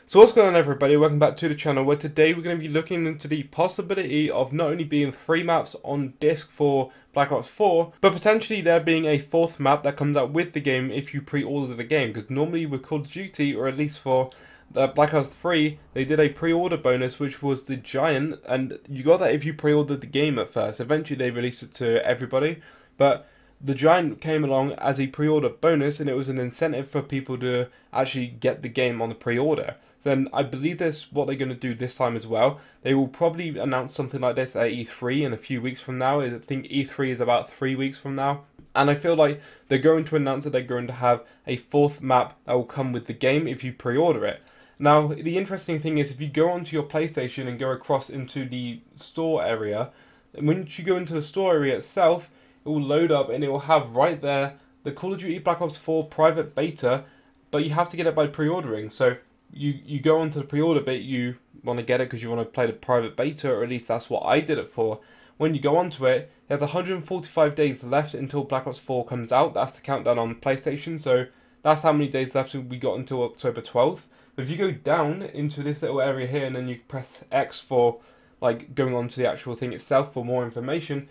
So what's going on, everybody? Welcome back to the channel, where today we're going to be looking into the possibility of not only being 3 maps on disc for Black Ops 4, but potentially there being a 4th map that comes out with the game if you pre-order the game. Because normally with Call of Duty, or at least for the Black Ops 3, they did a pre-order bonus, which was the Giant, and you got that if you pre-ordered the game at first. Eventually they released it to everybody, but the Giant came along as a pre-order bonus, and it was an incentive for people to actually get the game on the pre-order. Then I believe that's what they're going to do this time as well. They will probably announce something like this at E3 in a few weeks from now. I think E3 is about 3 weeks from now. And I feel like they're going to announce that they're going to have a 4th map that will come with the game if you pre-order it. Now, the interesting thing is, if you go onto your PlayStation and go across into the store area, once you go into the store area itself, it will load up and it will have right there the Call of Duty Black Ops 4 private beta, but you have to get it by pre-ordering. So you go onto the pre-order bit, you want to get it because you want to play the private beta, or at least that's what I did it for. When you go onto it, there's 145 days left until Black Ops 4 comes out. That's the countdown on PlayStation, so that's how many days left we got until October 12th. But if you go down into this little area here and then you press X for like going on to the actual thing itself for more information,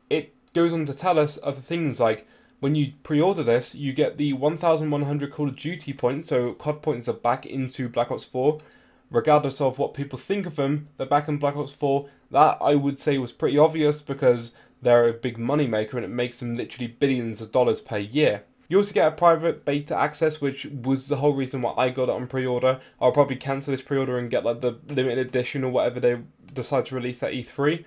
it goes on to tell us other things like, when you pre-order this, you get the 1,100 Call of Duty points, so COD points are back into Black Ops 4. Regardless of what people think of them, they're back in Black Ops 4. That, I would say, was pretty obvious because they're a big money maker and it makes them literally billions of dollars per year. You also get a private beta access, which was the whole reason why I got it on pre-order. I'll probably cancel this pre-order and get like the limited edition or whatever they decide to release at E3.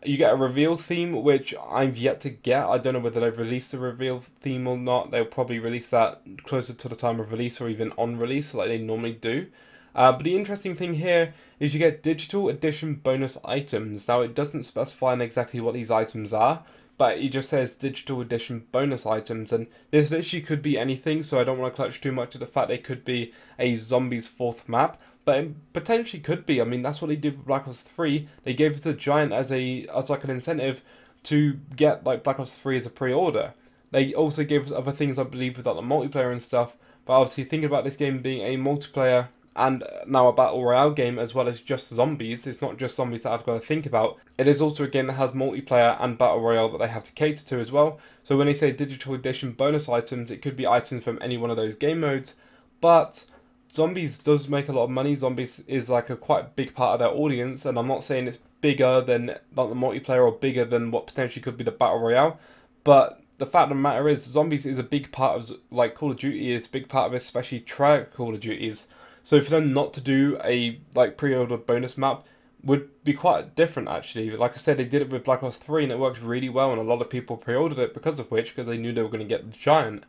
You get a reveal theme, which I've yet to get. I don't know whether they've released the reveal theme or not. They'll probably release that closer to the time of release or even on release like they normally do. But the interesting thing here is you get digital edition bonus items. Now, it doesn't specify exactly what these items are, but it just says digital edition bonus items, and this literally could be anything, so I don't want to clutch too much to the fact it could be a Zombies 4th map. But it potentially could be. I mean, that's what they did with Black Ops 3. They gave it to the Giant as like an incentive to get like Black Ops 3 as a pre-order. They also gave us other things, I believe, without the multiplayer and stuff. But obviously, thinking about this game being a multiplayer and now a battle royale game as well as just zombies, it's not just zombies that I've got to think about. It is also a game that has multiplayer and battle royale that they have to cater to as well. So when they say digital edition bonus items, it could be items from any one of those game modes. But Zombies does make a lot of money. Zombies is like a quite big part of their audience, and I'm not saying it's bigger than like the multiplayer or bigger than what potentially could be the Battle Royale, but the fact of the matter is Zombies is a big part of like Call of Duty, is a big part of it, especially trial Call of Duties. So for them not to do a like pre-order bonus map would be quite different actually. Like I said, they did it with Black Ops 3 and it worked really well, and a lot of people pre-ordered it because they knew they were going to get the Giant.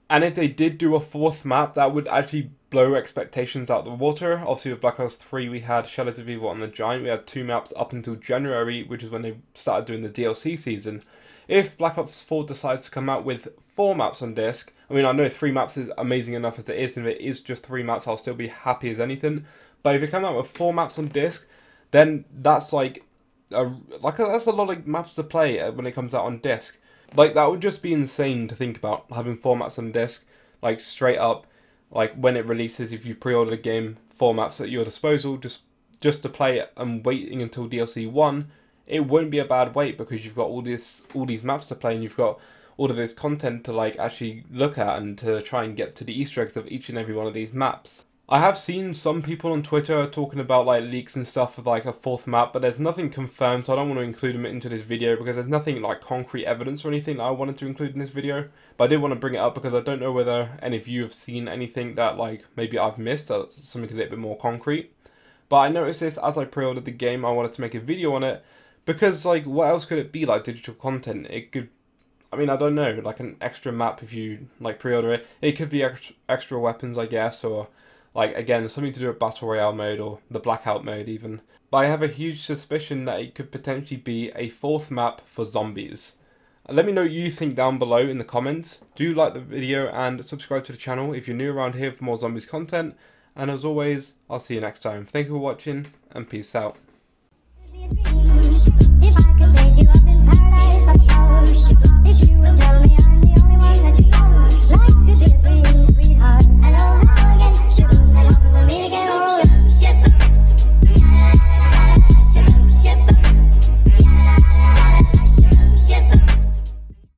And if they did do a 4th map, that would actually blow expectations out the water. Obviously with Black Ops 3 we had Shadows of Evil and the Giant. We had 2 maps up until January, which is when they started doing the DLC season. If Black Ops 4 decides to come out with 4 maps on disc, I mean, I know 3 maps is amazing enough as it is, and if it is just 3 maps I'll still be happy as anything. But if it comes out with 4 maps on disc, then that's that's a lot of maps to play when it comes out on disc. Like, that would just be insane to think about, having 4 maps on disc, like straight up, like when it releases, if you pre-order the game, 4 maps at your disposal, just to play it, and waiting until DLC 1, it won't be a bad wait because you've got all these maps to play, and you've got all of this content to like actually look at and to try and get to the Easter eggs of each and every one of these maps. I have seen some people on Twitter talking about like leaks and stuff of like a 4th map, but there's nothing confirmed, so I don't want to include them into this video because there's nothing like concrete evidence or anything that I wanted to include in this video. But I did want to bring it up because I don't know whether any of you have seen anything that like maybe I've missed, or something a little bit more concrete. But I noticed this as I pre-ordered the game. I wanted to make a video on it because like what else could it be like digital content? It could, I mean, I don't know, like an extra map if you like pre-order it. It could be extra weapons, I guess, or like, again, something to do with Battle Royale mode or the Blackout mode even. But I have a huge suspicion that it could potentially be a 4th map for Zombies. Let me know what you think down below in the comments. Do like the video and subscribe to the channel if you're new around here for more Zombies content. And as always, I'll see you next time. Thank you for watching, and peace out. Like to be a dream, sweetheart. And over again, sugar, and over again.